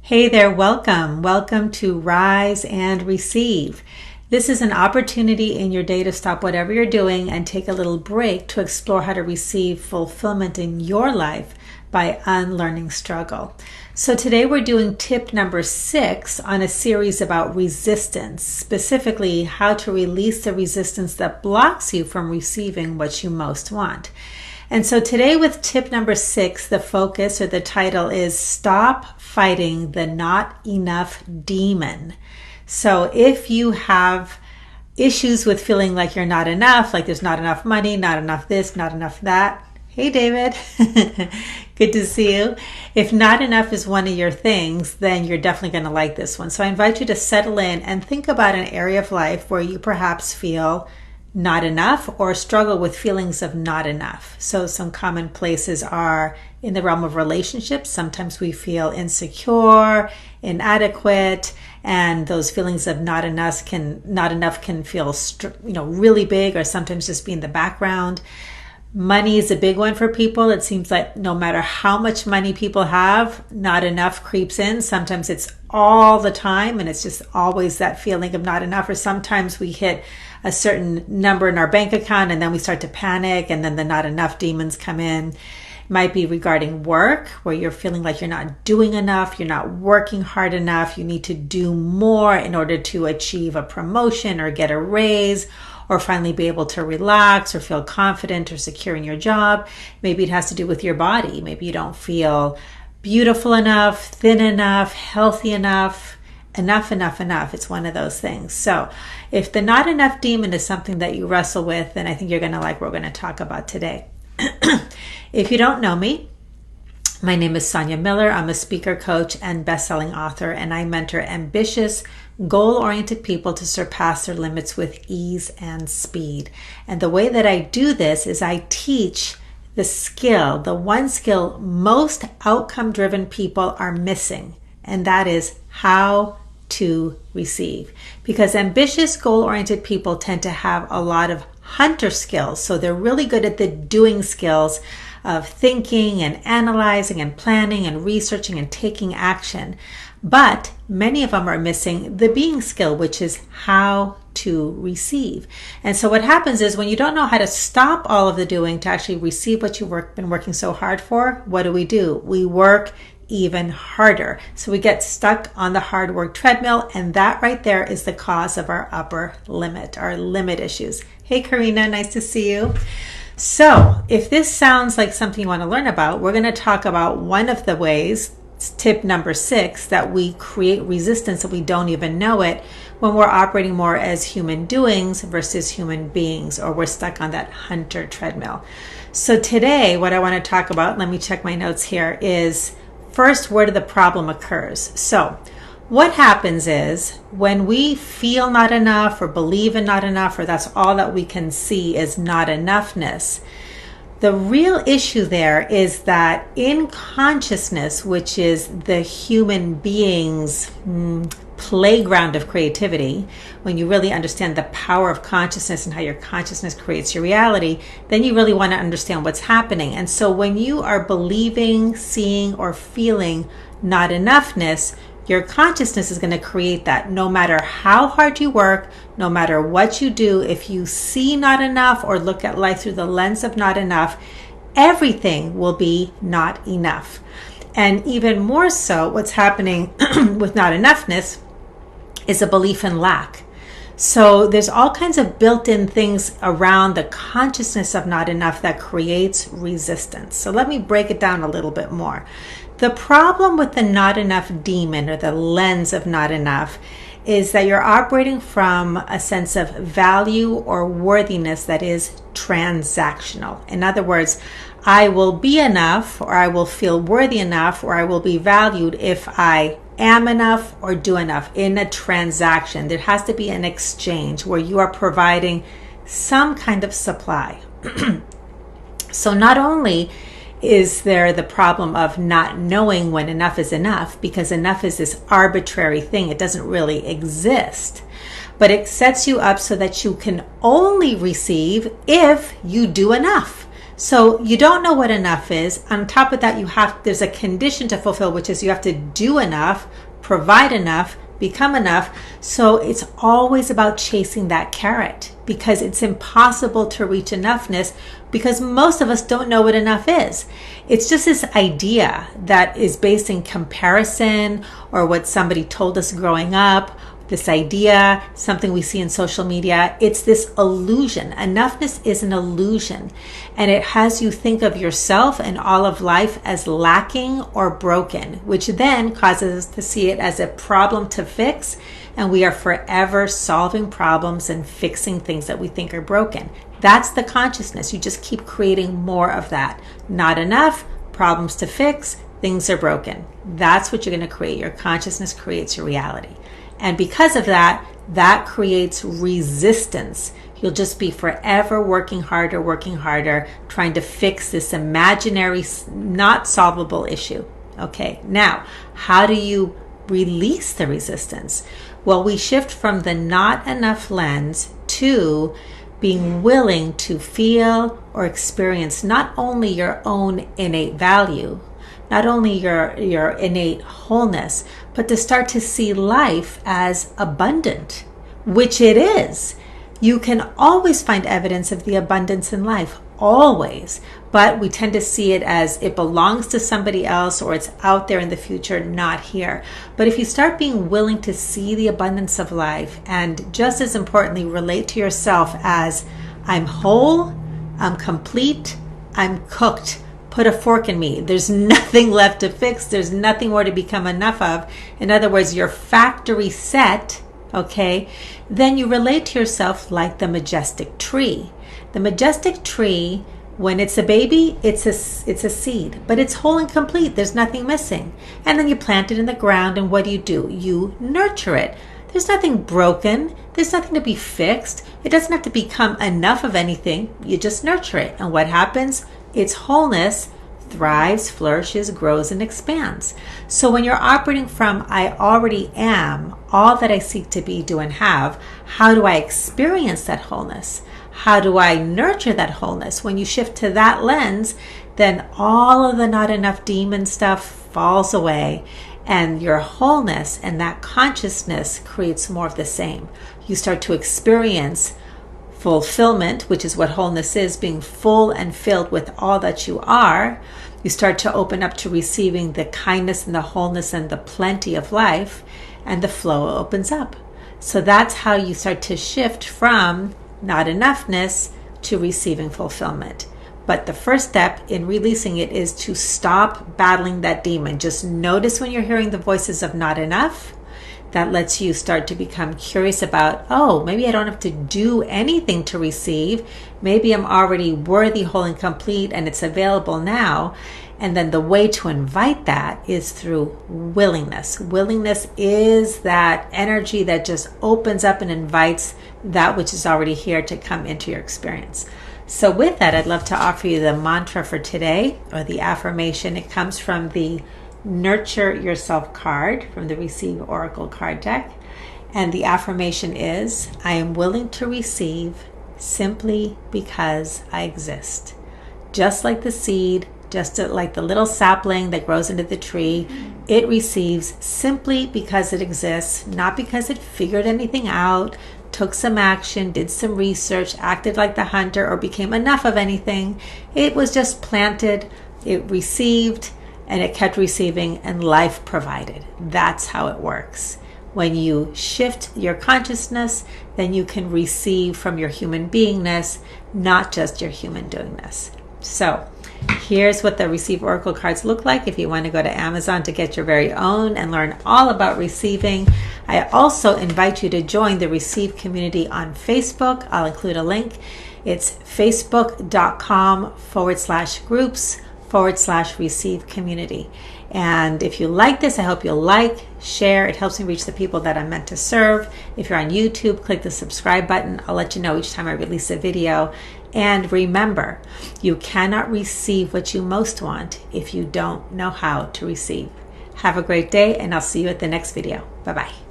Hey there, welcome. Welcome to Rise and Receive. This is an opportunity in your day to stop whatever you're doing and take a little break to explore how to receive fulfillment in your life by unlearning struggle. So today we're doing tip number 6 on a series about resistance, specifically how to release the resistance that blocks you from receiving what you most want. And so today with tip number 6, the focus or the title is Stop Fighting the Not Enough Demon. So if you have issues with feeling like you're not enough, like there's not enough money, not enough this, not enough that. Hey, David. Good to see you. If not enough is one of your things, then you're definitely going to like this one. So I invite you to settle in and think about an area of life where you perhaps feel not enough or struggle with feelings of not enough. So some common places are in the realm of relationships. Sometimes we feel insecure, inadequate, and those feelings of not enough can feel really big, or sometimes just be in the background. Money is a big one for people. It seems like no matter how much money people have, not enough creeps in. Sometimes it's all the time and it's just always that feeling of not enough. Or sometimes we hit a certain number in our bank account and then we start to panic and then the not enough demons come in. It might be regarding work, where you're feeling like you're not doing enough, you're not working hard enough, you need to do more in order to achieve a promotion or get a raise, or finally be able to relax or feel confident or secure in your job. Maybe it has to do with your body. Maybe you don't feel beautiful enough, thin enough, healthy enough. Enough. It's one of those things. So if the not enough demon is something that you wrestle with, then I think you're going to like what we're going to talk about today. If you don't know me, my name is Sonia Miller. I'm a speaker, coach, and best-selling author, and I mentor ambitious, goal-oriented people to surpass their limits with ease and speed. And the way that I do this is I teach the one skill most outcome-driven people are missing, and that is how to receive. Because ambitious, goal-oriented people tend to have a lot of hunter skills. So they're really good at the doing skills of thinking and analyzing and planning and researching and taking action. But many of them are missing the being skill, which is how to receive. And so what happens is when you don't know how to stop all of the doing to actually receive what you've been working so hard for, what do? We work even harder. So we get stuck on the hard work treadmill, and that right there is the cause of our upper limit, our limit issues. Hey, Karina, nice to see you. So if this sounds like something you want to learn about, we're going to talk about one of the ways, tip number 6, that we create resistance that we don't even know it when we're operating more as human doings versus human beings, or we're stuck on that hunter treadmill. So today, what I want to talk about, let me check my notes here, is first, where the problem occurs. So what happens is when we feel not enough or believe in not enough, or that's all that we can see is not enoughness, the real issue there is that in consciousness, which is the human being's playground of creativity, when you really understand the power of consciousness and how your consciousness creates your reality, then you really want to understand what's happening. And so when you are believing, seeing, or feeling not enoughness, your consciousness is going to create that. No matter how hard you work, no matter what you do, if you see not enough or look at life through the lens of not enough, everything will be not enough. And even more so, what's happening with not enoughness is a belief in lack. So there's all kinds of built-in things around the consciousness of not enough that creates resistance. So let me break it down a little bit more. The problem with the not enough demon, or the lens of not enough, is that you're operating from a sense of value or worthiness that is transactional. In other words, I will be enough, or I will feel worthy enough, or I will be valued if I am enough or do enough. In a transaction, there has to be an exchange where you are providing some kind of supply. So not only is there the problem of not knowing when enough is enough, because enough is this arbitrary thing, it doesn't really exist, but it sets you up so that you can only receive if you do enough. So you don't know what enough is. On top of that, there's a condition to fulfill, which is you have to do enough, provide enough, become enough. So it's always about chasing that carrot, because it's impossible to reach enoughness, because most of us don't know what enough is. It's just this idea that is based in comparison or what somebody told us growing up, this idea, something we see in social media. It's this illusion. Enoughness is an illusion, and it has you think of yourself and all of life as lacking or broken, which then causes us to see it as a problem to fix, and we are forever solving problems and fixing things that we think are broken. That's the consciousness. You just keep creating more of that. Not enough, problems to fix, things are broken. That's what you're going to create. Your consciousness creates your reality. And because of that, that creates resistance. You'll just be forever working harder, trying to fix this imaginary, not solvable issue. Okay, now, how do you release the resistance? Well, we shift from the not enough lens to being willing to feel or experience not only your own innate value, not only your innate wholeness, but to start to see life as abundant, which it is. You can always find evidence of the abundance in life, always, but we tend to see it as it belongs to somebody else or it's out there in the future, not here. But if you start being willing to see the abundance of life, and just as importantly, relate to yourself as I'm whole, I'm complete, I'm cooked, put a fork in me. There's nothing left to fix. There's nothing more to become enough of. In other words, your factory set, okay? Then you relate to yourself like the majestic tree. The majestic tree, when it's a baby, it's a seed, but it's whole and complete. There's nothing missing. And then you plant it in the ground, and what do? You nurture it. There's nothing broken. There's nothing to be fixed. It doesn't have to become enough of anything. You just nurture it. And what happens? Its wholeness thrives, flourishes, grows, and expands. So when you're operating from I already am, all that I seek to be, do, and have, how do I experience that wholeness? How do I nurture that wholeness? When you shift to that lens, then all of the not enough demon stuff falls away, and your wholeness and that consciousness creates more of the same. You start to experience fulfillment, which is what wholeness is, being full and filled with all that you are. You start to open up to receiving the kindness and the wholeness and the plenty of life, and the flow opens up. So that's how you start to shift from not enoughness to receiving fulfillment. But the first step in releasing it is to stop battling that demon. Just notice when you're hearing the voices of not enough. That lets you start to become curious about, oh, maybe I don't have to do anything to receive. Maybe I'm already worthy, whole, and complete, and it's available now. And then the way to invite that is through willingness. Willingness is that energy that just opens up and invites that which is already here to come into your experience. So with that, I'd love to offer you the mantra for today, or the affirmation. It comes from the Nurture Yourself card from the Receive Oracle card deck. And the affirmation is, I am willing to receive simply because I exist. Just like the seed, just like the little sapling that grows into the tree, it receives simply because it exists, not because it figured anything out, took some action, did some research, acted like the hunter, or became enough of anything. It was just planted, it received, and it kept receiving, and life provided. That's how it works. When you shift your consciousness, then you can receive from your human beingness, not just your human doingness. So here's what the Receive Oracle cards look like if you want to go to Amazon to get your very own and learn all about receiving. I also invite you to join the Receive community on Facebook. I'll include a link. It's facebook.com/groups/receive community. And if you like this, I hope you'll like, share. It helps me reach the people that I'm meant to serve. If you're on YouTube, click the subscribe button. I'll let you know each time I release a video. And remember, you cannot receive what you most want if you don't know how to receive. Have a great day, and I'll see you at the next video. Bye-bye.